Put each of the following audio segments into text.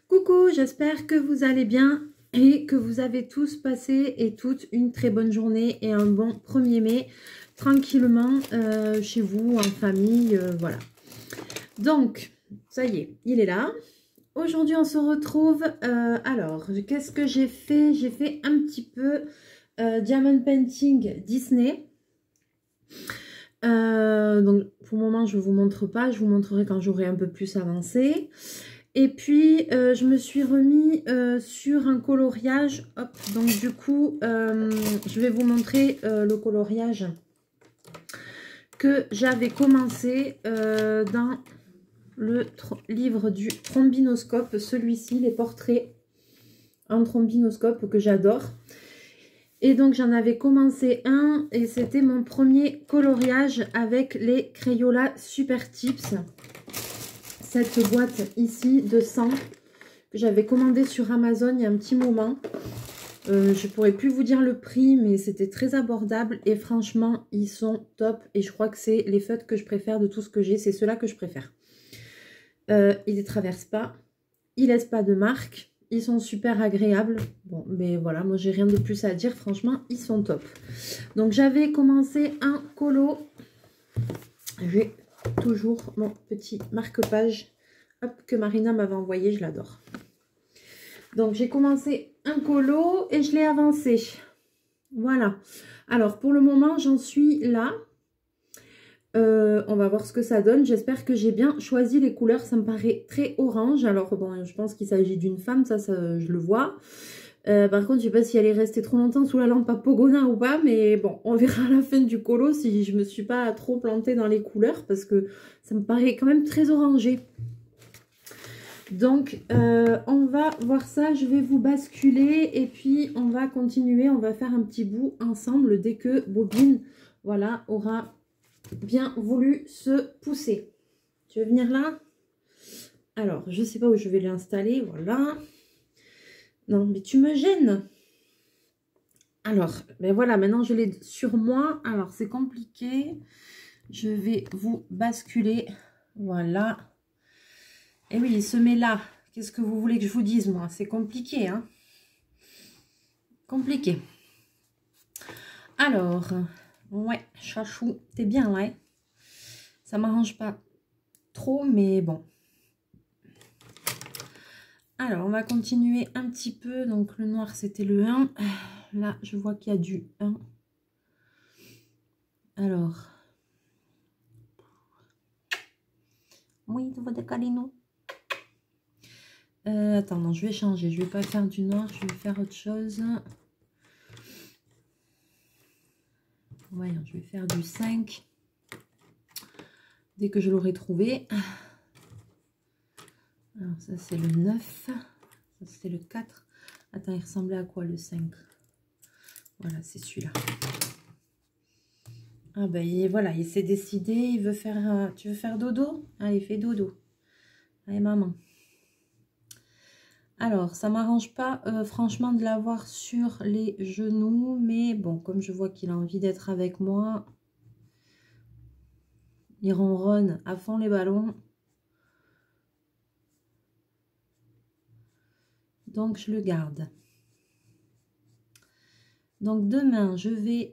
Coucou, j'espère que vous allez bien et que vous avez tous passé et toutes une très bonne journée et un bon 1er mai tranquillement chez vous, en famille, voilà. Donc, ça y est, il est là. Aujourd'hui, on se retrouve. Alors, qu'est-ce que j'ai fait? J'ai fait un petit peu Diamond Painting Disney. Donc, pour le moment, je ne vous montre pas. Je vous montrerai quand j'aurai un peu plus avancé. Et puis, je me suis remis sur un coloriage. Hop, donc du coup, je vais vous montrer le coloriage que j'avais commencé dans le livre du trombinoscope. Celui-ci, les portraits en trombinoscope que j'adore. Et donc, j'en avais commencé un et c'était mon premier coloriage avec les Crayola Super Tips. Cette boîte ici de 100 que j'avais commandé sur Amazon il y a un petit moment. Je pourrais plus vous dire le prix, mais c'était très abordable et franchement ils sont top et je crois que c'est les feutres que je préfère de tout ce que j'ai, c'est ceux-là que je préfère. Ils ne traversent pas, ils laissent pas de marque, ils sont super agréables. Bon, mais voilà, moi j'ai rien de plus à dire, franchement ils sont top. Donc j'avais commencé un colo, j'ai toujours mon petit marque-page que Marina m'avait envoyé, je l'adore. Donc j'ai commencé un colo et je l'ai avancé. Voilà. Alors pour le moment j'en suis là. On va voir ce que ça donne. J'espère que j'ai bien choisi les couleurs. Ça me paraît très orange. Alors bon, je pense qu'il s'agit d'une femme, ça je le vois. Par contre, je ne sais pas si elle est restée trop longtemps sous la lampe à Pogona ou pas, mais bon, on verra à la fin du colo si je me suis pas trop plantée dans les couleurs parce que ça me paraît quand même très orangé. Donc, on va voir ça. Je vais vous basculer et puis on va continuer. On va faire un petit bout ensemble dès que Bobine, voilà, aura bien voulu se pousser. Tu veux venir là? Alors, je ne sais pas où je vais l'installer. Voilà. Non, mais tu me gênes. Alors, ben voilà, maintenant je l'ai sur moi. Alors, c'est compliqué. Je vais vous basculer. Voilà. Et oui, il se met là. Qu'est-ce que vous voulez que je vous dise, moi? C'est compliqué, hein? Compliqué. Alors, ouais, chachou, t'es bien là, hein? Ça m'arrange pas trop, mais bon. Alors, on va continuer un petit peu. Donc, le noir, c'était le 1. Là, je vois qu'il y a du 1. Alors. Oui, tu vas décaler, non? Attends, non, je vais changer. Je vais pas faire du noir, je vais faire autre chose. Voyons, je vais faire du 5. Dès que je l'aurai trouvé. Alors, ça, c'est le 9. Ça, c'est le 4. Attends, il ressemblait à quoi le 5? Voilà, c'est celui-là. Ah ben voilà, il s'est décidé, il veut faire... tu veux faire dodo? Allez, fais dodo. Allez, maman. Alors, ça m'arrange pas franchement de l'avoir sur les genoux, mais bon, comme je vois qu'il a envie d'être avec moi, il ronronne à fond les ballons. Donc, je le garde. Donc, demain,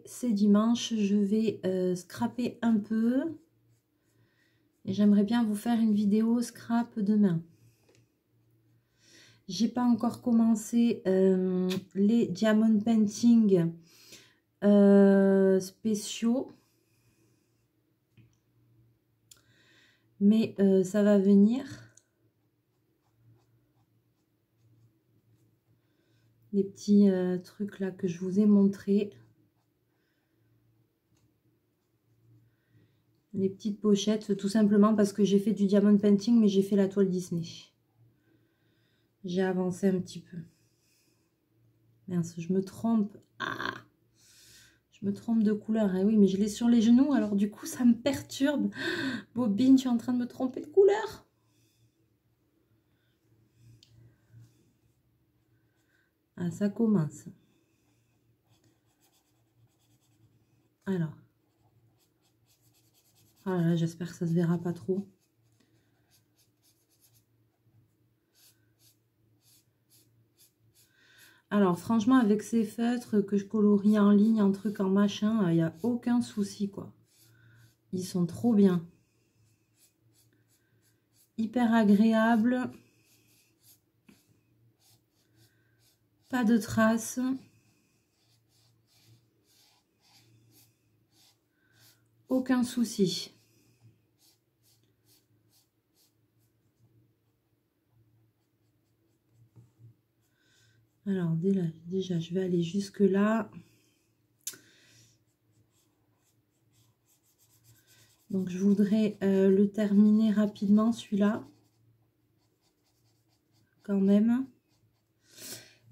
c'est dimanche, je vais scraper un peu. Et j'aimerais bien vous faire une vidéo scrap demain. J'ai pas encore commencé les Diamond Painting spéciaux. Mais ça va venir. Les petits trucs là que je vous ai montrés. Les petites pochettes, tout simplement parce que j'ai fait du Diamond Painting, mais j'ai fait la toile Disney. J'ai avancé un petit peu. Mince, je me trompe. Ah, je me trompe de couleur. Eh oui, mais je l'ai sur les genoux, alors du coup, ça me perturbe. Bobine, tu es en train de me tromper de couleur. Ah, ça commence. Alors. Ah là, j'espère que ça se verra pas trop. Alors, franchement, avec ces feutres que je colorie en ligne, en truc, en machin, il n'y a aucun souci, quoi. Ils sont trop bien. Hyper agréables. Pas de traces. Aucun souci. Alors, déjà, je vais aller jusque là. Donc, je voudrais le terminer rapidement, celui-là. Quand même.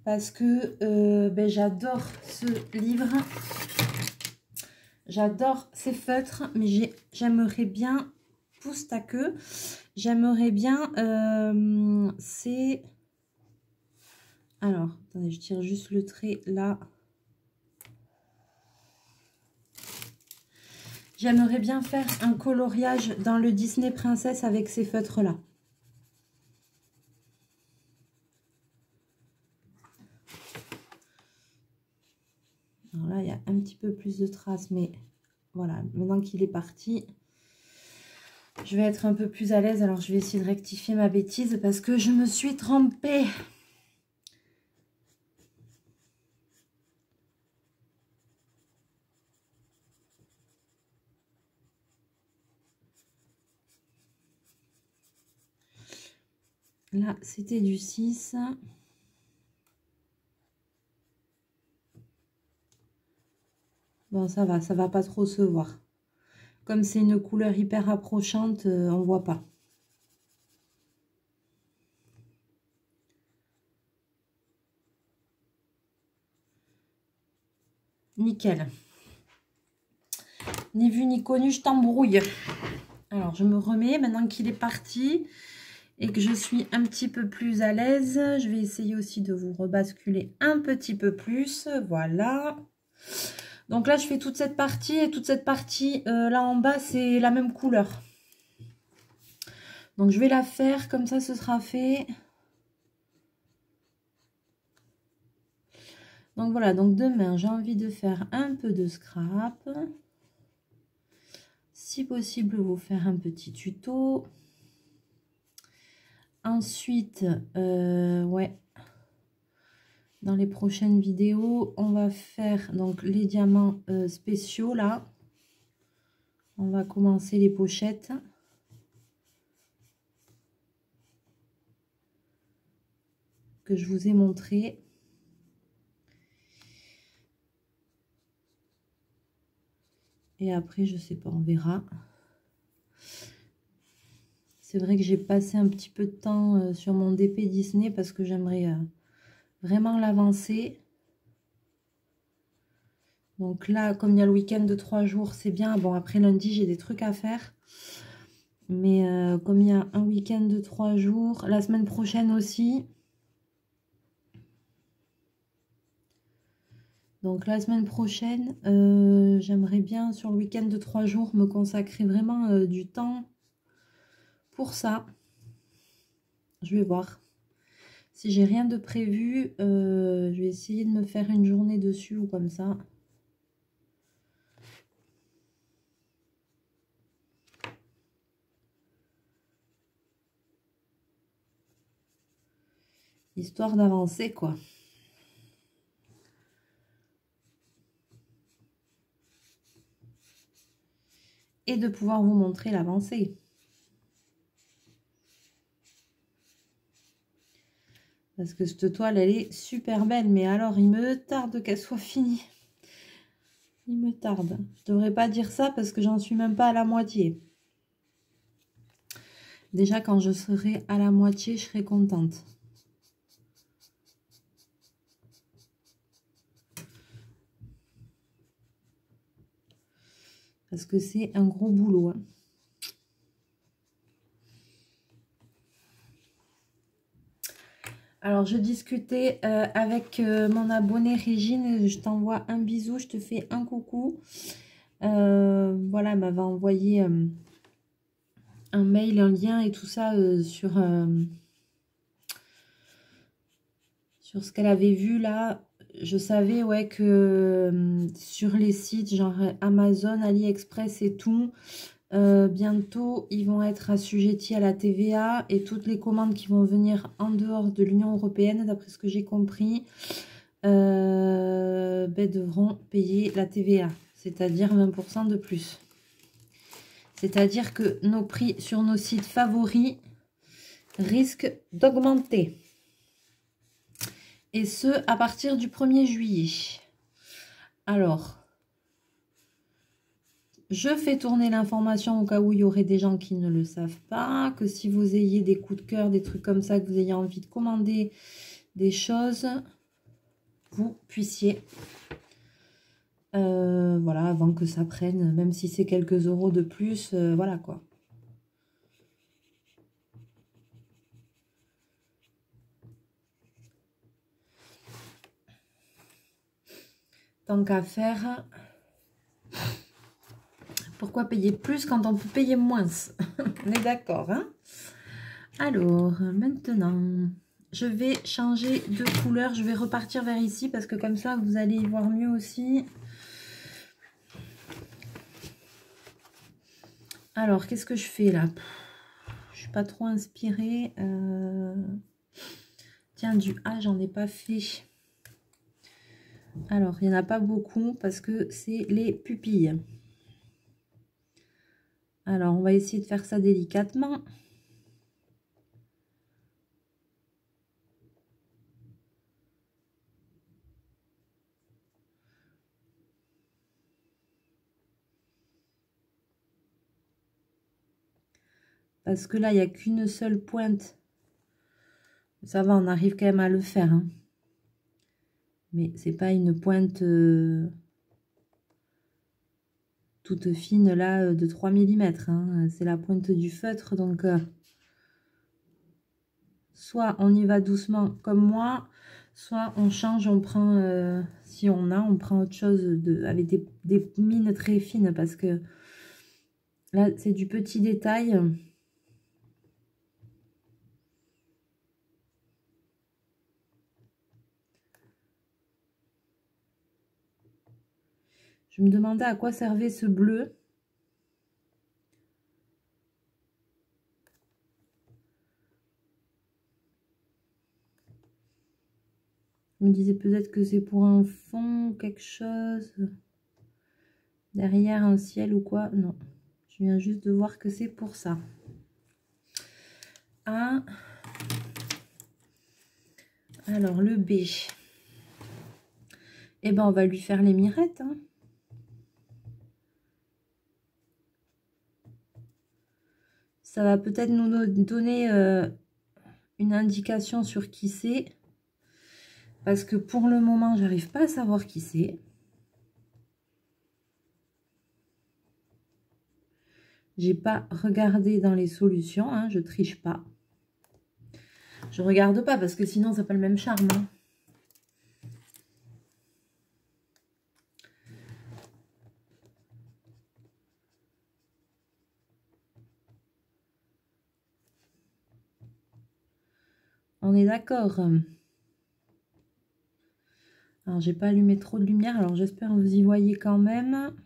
Parce que ben, j'adore ce livre. J'adore ces feutres. Mais j'aimerais bien... Pousse ta queue. J'aimerais bien... c'est... Alors, attendez, je tire juste le trait là. J'aimerais bien faire un coloriage dans le Disney Princess avec ces feutres-là. Alors là, il y a un petit peu plus de traces, mais voilà, maintenant qu'il est parti, je vais être un peu plus à l'aise. Alors, je vais essayer de rectifier ma bêtise parce que je me suis trompée. Là, c'était du 6. Bon, ça va pas trop se voir. Comme c'est une couleur hyper approchante, on voit pas. Nickel. Ni vu ni connu, je t'embrouille. Alors, je me remets maintenant qu'il est parti et que je suis un petit peu plus à l'aise. Je vais essayer aussi de vous rebasculer un petit peu plus. Voilà. Donc là, je fais toute cette partie et toute cette partie là en bas, c'est la même couleur. Donc, je vais la faire comme ça, ce sera fait. Donc voilà, donc demain, j'ai envie de faire un peu de scrap. Si possible, vous faire un petit tuto. Ensuite, ouais, dans les prochaines vidéos, on va faire donc les diamants spéciaux là. On va commencer les pochettes. Que je vous ai montré. Et après, je sais pas, on verra. C'est vrai que j'ai passé un petit peu de temps sur mon DP Disney parce que j'aimerais vraiment l'avancer. Donc là, comme il y a le week-end de 3 jours, c'est bien. Bon, après lundi, j'ai des trucs à faire. Mais comme il y a un week-end de 3 jours, la semaine prochaine aussi. Donc la semaine prochaine, j'aimerais bien sur le week-end de 3 jours me consacrer vraiment du temps pour ça. Je vais voir. Si j'ai rien de prévu, je vais essayer de me faire une journée dessus ou comme ça. Histoire d'avancer, quoi. Et de pouvoir vous montrer l'avancée. Parce que cette toile, elle est super belle. Mais alors, il me tarde qu'elle soit finie. Il me tarde. Je devrais pas dire ça parce que j'en suis même pas à la moitié. Déjà, quand je serai à la moitié, je serai contente. Parce que c'est un gros boulot. Hein. Alors, je discutais avec mon abonnée Régine. Je t'envoie un bisou, je te fais un coucou. Voilà, elle m'avait envoyé un mail, un lien et tout ça sur sur ce qu'elle avait vu là. Je savais, ouais, que sur les sites, genre Amazon, AliExpress et tout, bientôt, ils vont être assujettis à la TVA et toutes les commandes qui vont venir en dehors de l'Union européenne, d'après ce que j'ai compris, ben, devront payer la TVA, c'est-à-dire 20% de plus. C'est-à-dire que nos prix sur nos sites favoris risquent d'augmenter. Et ce, à partir du 1er juillet. Alors, je fais tourner l'information au cas où il y aurait des gens qui ne le savent pas. Que si vous ayez des coups de cœur, des trucs comme ça, que vous ayez envie de commander des choses, vous puissiez. Voilà, avant que ça prenne, même si c'est quelques euros de plus, voilà quoi. Tant qu'à faire, pourquoi payer plus quand on peut payer moins? On est d'accord, hein? Alors, maintenant, je vais changer de couleur. Je vais repartir vers ici parce que comme ça, vous allez y voir mieux aussi. Alors, qu'est-ce que je fais là? Je suis pas trop inspirée. Tiens, du A, j'en ai pas fait. Alors, il n'y en a pas beaucoup parce que c'est les pupilles. Alors, on va essayer de faire ça délicatement. Parce que là, il n'y a qu'une seule pointe. Ça va, on arrive quand même à le faire. Hein. Mais c'est pas une pointe toute fine là de 3 mm. Hein. C'est la pointe du feutre. Donc, soit on y va doucement comme moi, soit on change, on prend, si on prend autre chose avec des mines très fines. Parce que là, c'est du petit détail. Je me demandais à quoi servait ce bleu. Je me disais peut-être que c'est pour un fond, quelque chose. Derrière un ciel ou quoi. Non. Je viens juste de voir que c'est pour ça. Ah. Alors, le B. Eh ben, on va lui faire les mirettes. Hein. Ça va peut-être nous donner une indication sur qui c'est. Parce que pour le moment, j'arrive pas à savoir qui c'est. J'ai pas regardé dans les solutions. Hein, je triche pas. Je regarde pas parce que sinon, ça n'a pas le même charme. Hein. On est d'accord. Alors, j'ai pas allumé trop de lumière. Alors, j'espère que vous y voyez quand même.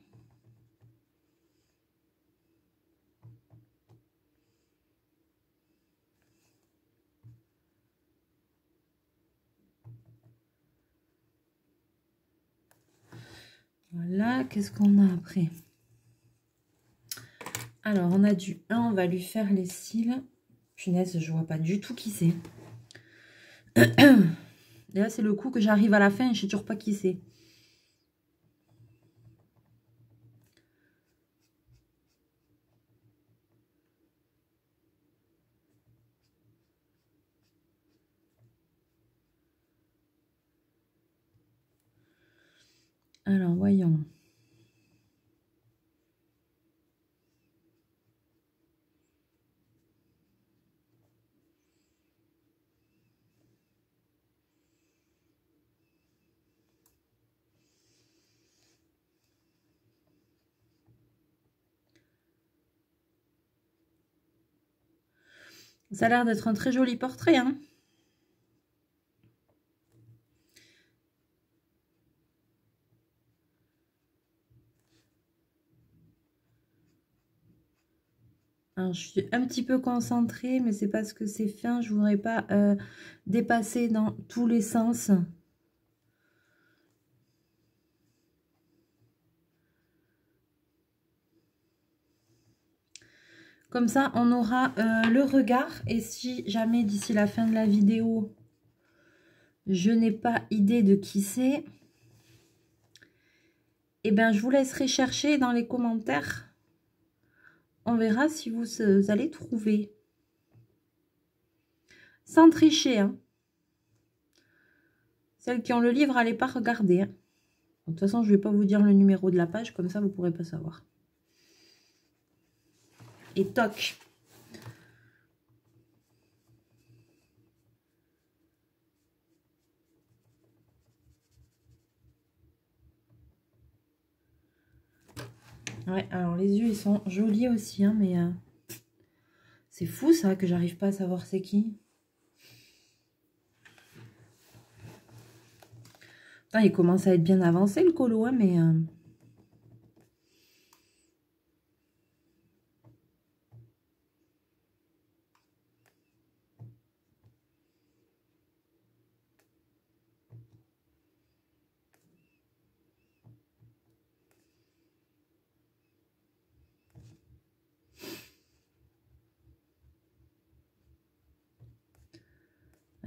Voilà. Qu'est-ce qu'on a après? Alors, on a du 1. On va lui faire les cils. Punaise, je vois pas du tout qui c'est. Et là, c'est le coup que j'arrive à la fin et je sais toujours pas qui c'est. Alors, voyons. Ça a l'air d'être un très joli portrait, hein. Alors, je suis un petit peu concentrée, mais c'est parce que c'est fin. Je voudrais pas dépasser dans tous les sens. Comme ça, on aura le regard. Et si jamais d'ici la fin de la vidéo, je n'ai pas idée de qui c'est, eh bien, je vous laisserai chercher dans les commentaires. On verra si vous allez trouver. Sans tricher, hein. Celles qui ont le livre, allez pas regarder. Hein. De toute façon, je ne vais pas vous dire le numéro de la page, comme ça, vous ne pourrez pas savoir. Et toc. Ouais, alors les yeux, ils sont jolis aussi, hein, mais c'est fou ça, que j'arrive pas à savoir c'est qui. Putain, il commence à être bien avancé le colo, hein, mais...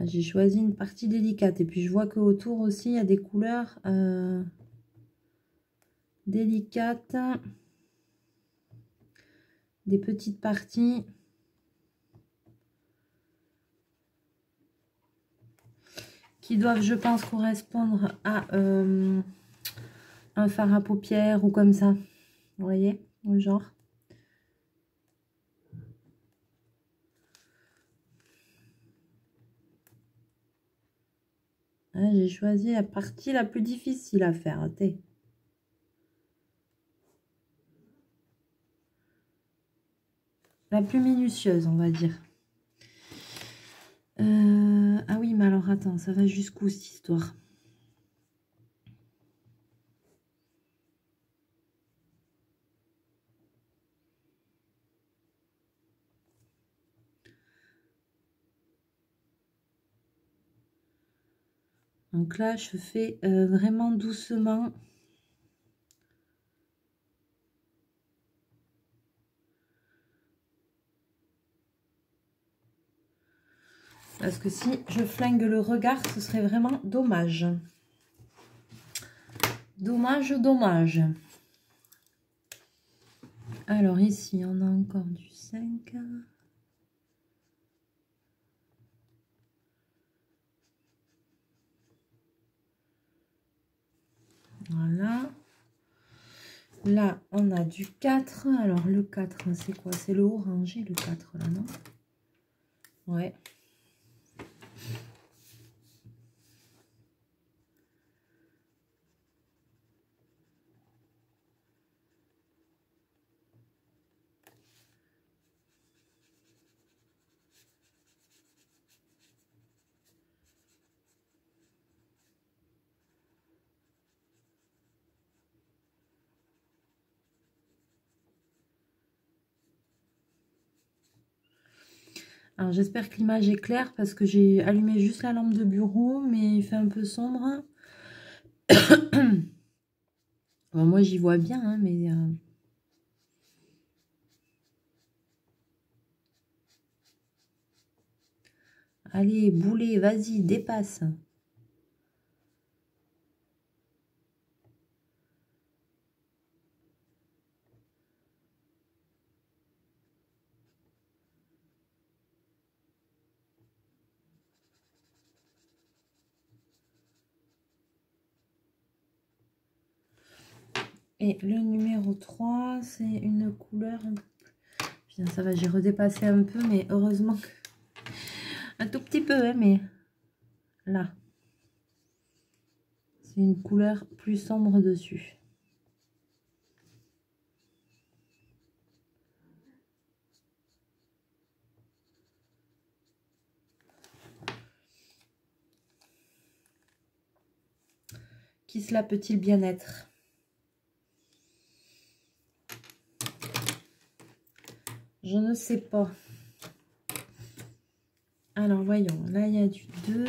J'ai choisi une partie délicate. Et puis, je vois qu'autour aussi, il y a des couleurs délicates. Des petites parties. Qui doivent, je pense, correspondre à un fard à paupières ou comme ça. Vous voyez, le genre. Ah, j'ai choisi la partie la plus difficile à faire. Attends. La plus minutieuse, on va dire. Ah oui, mais alors attends, ça va jusqu'où cette histoire? Donc là, je fais vraiment doucement. Parce que si je flingue le regard, ce serait vraiment dommage. Dommage, dommage. Alors ici, on a encore du 5. Voilà. Là, on a du 4. Alors, le 4, c'est quoi? C'est le orangé, le 4, là, non? Ouais. Alors, j'espère que l'image est claire parce que j'ai allumé juste la lampe de bureau, mais il fait un peu sombre. Bon, moi, j'y vois bien, hein, mais... Allez, boulet, vas-y, dépasse. Et le numéro 3, c'est une couleur... Putain, ça va, j'ai redépassé un peu, mais heureusement que... Un tout petit peu, hein, mais... Là. C'est une couleur plus sombre dessus. Qui cela peut-il bien être? Je ne sais pas. Alors, voyons. Là, il y a du 2.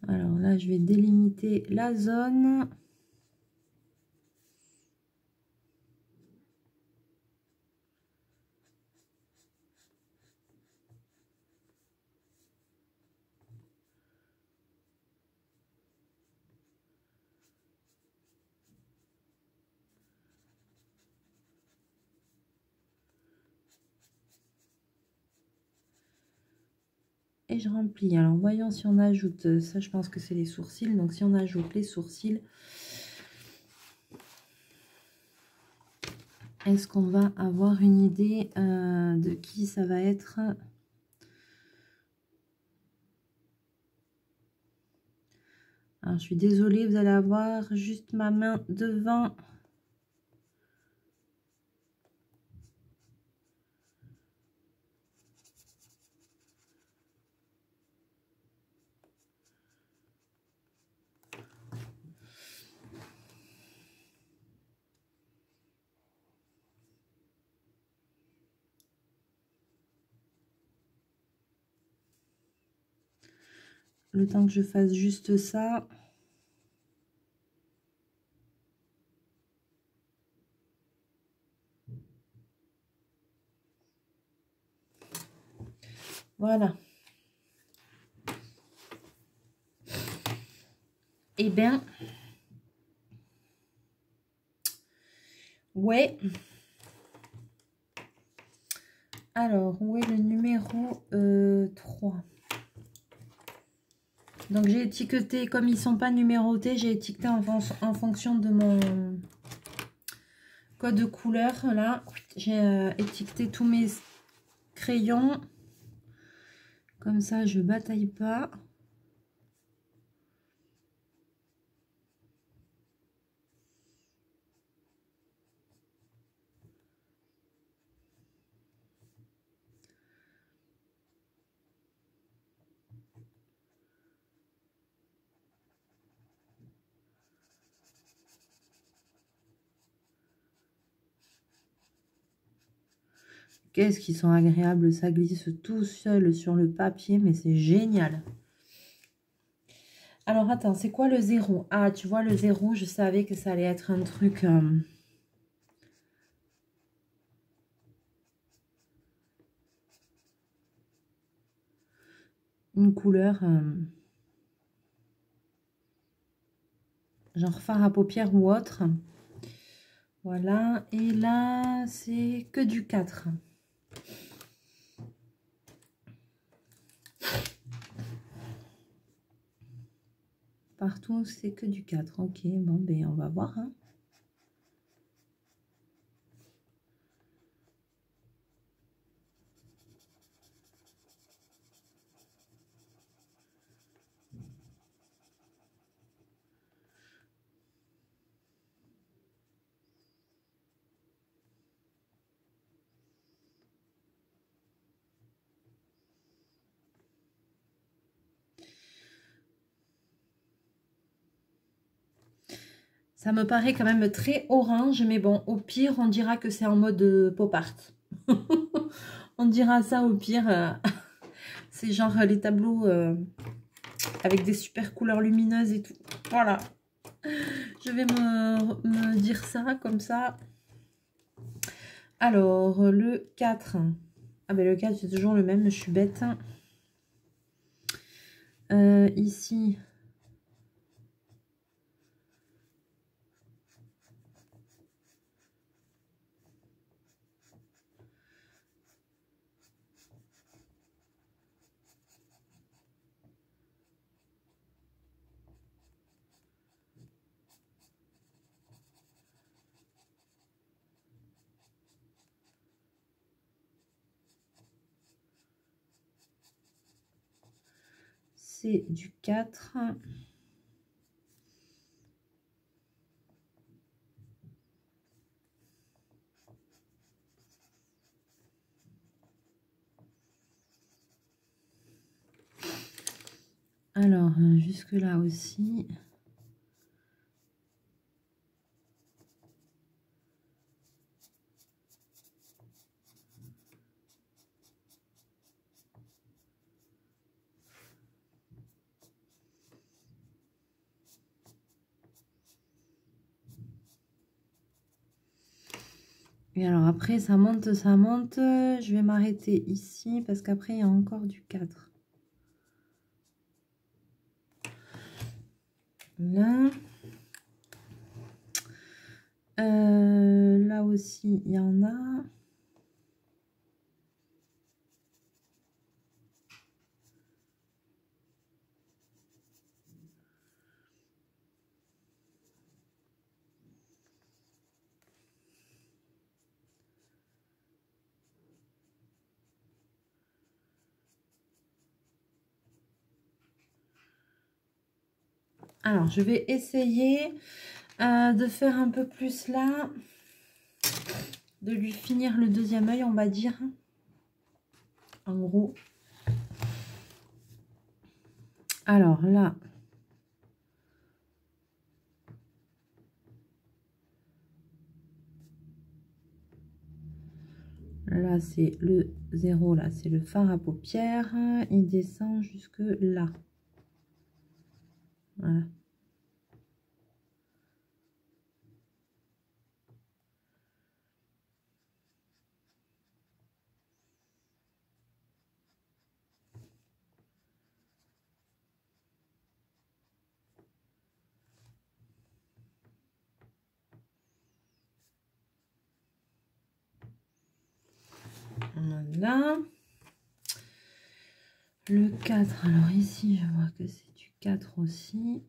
Alors là, je vais délimiter la zone. Et je remplis. Alors, voyons si on ajoute, ça je pense que c'est les sourcils. Donc, si on ajoute les sourcils, est-ce qu'on va avoir une idée de qui ça va être? Alors, je suis désolée, vous allez avoir juste ma main devant. Le temps que je fasse juste ça. Voilà. Eh bien, ouais. Alors, où est le numéro 3? Donc, j'ai étiqueté, comme ils ne sont pas numérotés, j'ai étiqueté en fonction de mon code de couleur. Là, j'ai étiqueté tous mes crayons. Comme ça, je bataille pas. Qu'est-ce qu'ils sont agréables, ça glisse tout seul sur le papier, mais c'est génial. Alors, attends, c'est quoi le 0? Ah, tu vois, le 0, je savais que ça allait être un truc... une couleur... genre fard à paupières ou autre. Voilà, et là, c'est que du 4. Partout, c'est que du 4. Ok, bon, ben, on va voir. Hein. Ça me paraît quand même très orange, mais bon, au pire, on dira que c'est en mode pop art. On dira ça au pire. C'est genre les tableaux avec des super couleurs lumineuses et tout. Voilà. Je vais me dire ça comme ça. Alors, le 4. Ah ben le 4, c'est toujours le même, je suis bête. Ici... c'est du 4. Alors, jusque là aussi. Et alors après, ça monte, ça monte. Je vais m'arrêter ici parce qu'après, il y a encore du 4. Là. Là aussi, il y en a. Alors, je vais essayer de faire un peu plus là, de lui finir le deuxième œil, on va dire. En gros. Alors là, là c'est le 0, là c'est le fard à paupières. Il descend jusque là. Voilà. Voilà. Le 4, alors ici, je vois que c'est du 4 aussi.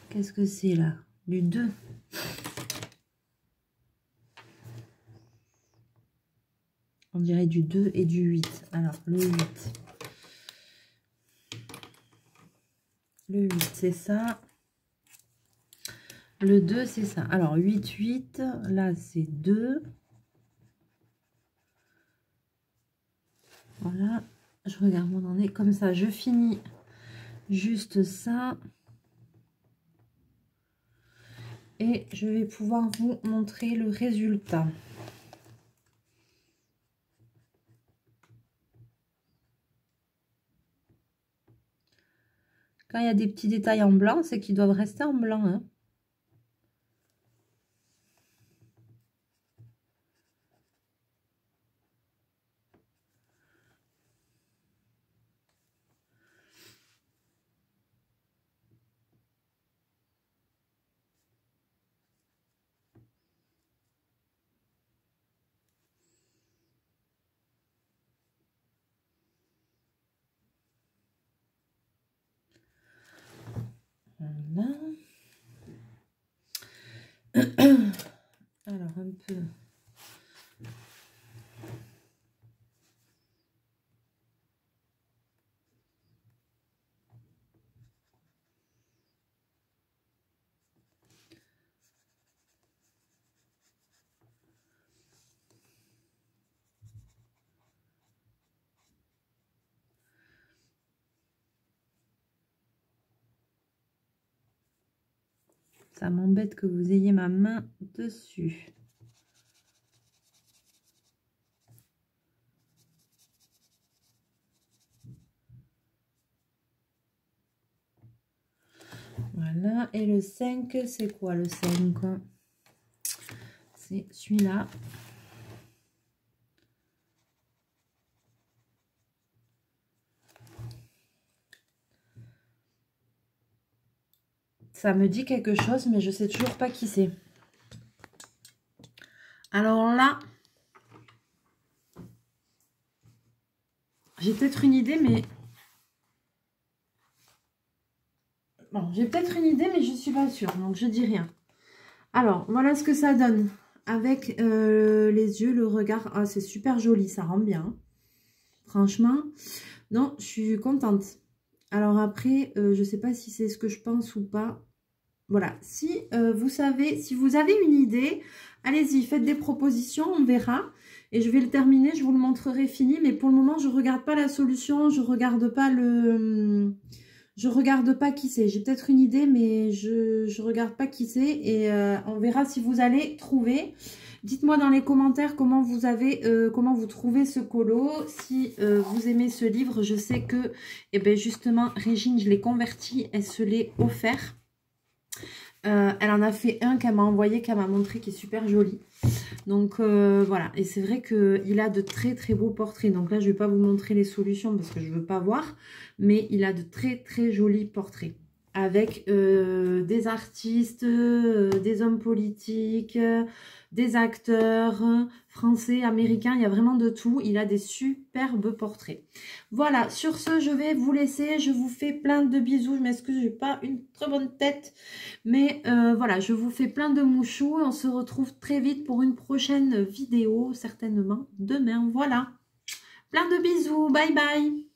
Qu'est-ce que c'est là? Du 2. On dirait du 2 et du 8. Alors, le 8. Le 8, c'est ça. Le 2, c'est ça. Alors, 8, 8. Là, c'est 2. Voilà. Je regarde où on en est. Comme ça, je finis juste ça. Et je vais pouvoir vous montrer le résultat. Quand il y a des petits détails en blanc, c'est qu'ils doivent rester en blanc, hein. Voilà. Alors, un peu. Ça m'embête que vous ayez ma main dessus. Voilà. Et le 5, c'est quoi le 5? C'est celui-là. Ça me dit quelque chose, mais je sais toujours pas qui c'est. Alors là, j'ai peut-être une idée, mais... Bon, j'ai peut-être une idée, mais je suis pas sûre, donc je dis rien. Alors, voilà ce que ça donne. Avec les yeux, le regard. Ah, c'est super joli, ça rend bien. Franchement, non, je suis contente. Alors après, je sais pas si c'est ce que je pense ou pas. Voilà, si vous savez, si vous avez une idée, allez-y, faites des propositions, on verra. Et je vais le terminer, je vous le montrerai fini. Mais pour le moment, je regarde pas la solution, je regarde pas le... Je regarde pas qui c'est. J'ai peut-être une idée, mais je regarde pas qui c'est. Et on verra si vous allez trouver. Dites-moi dans les commentaires comment vous avez, comment vous trouvez ce colo. Si vous aimez ce livre, je sais que, eh ben justement, Régine, je l'ai converti. Elle se l'est offert. Elle en a fait un qu'elle m'a envoyé, qu'elle m'a montré, qui est super joli. Donc voilà, et c'est vrai qu'il a de très très beaux portraits. Donc là, je ne vais pas vous montrer les solutions parce que je ne veux pas voir. Mais il a de très très jolis portraits. Avec des artistes, des hommes politiques, des acteurs français, américains. Il y a vraiment de tout. Il a des superbes portraits. Voilà, sur ce, je vais vous laisser. Je vous fais plein de bisous. Je m'excuse, je n'ai pas une très bonne tête. Mais voilà, je vous fais plein de mouchous. On se retrouve très vite pour une prochaine vidéo, certainement demain. Voilà, plein de bisous. Bye bye.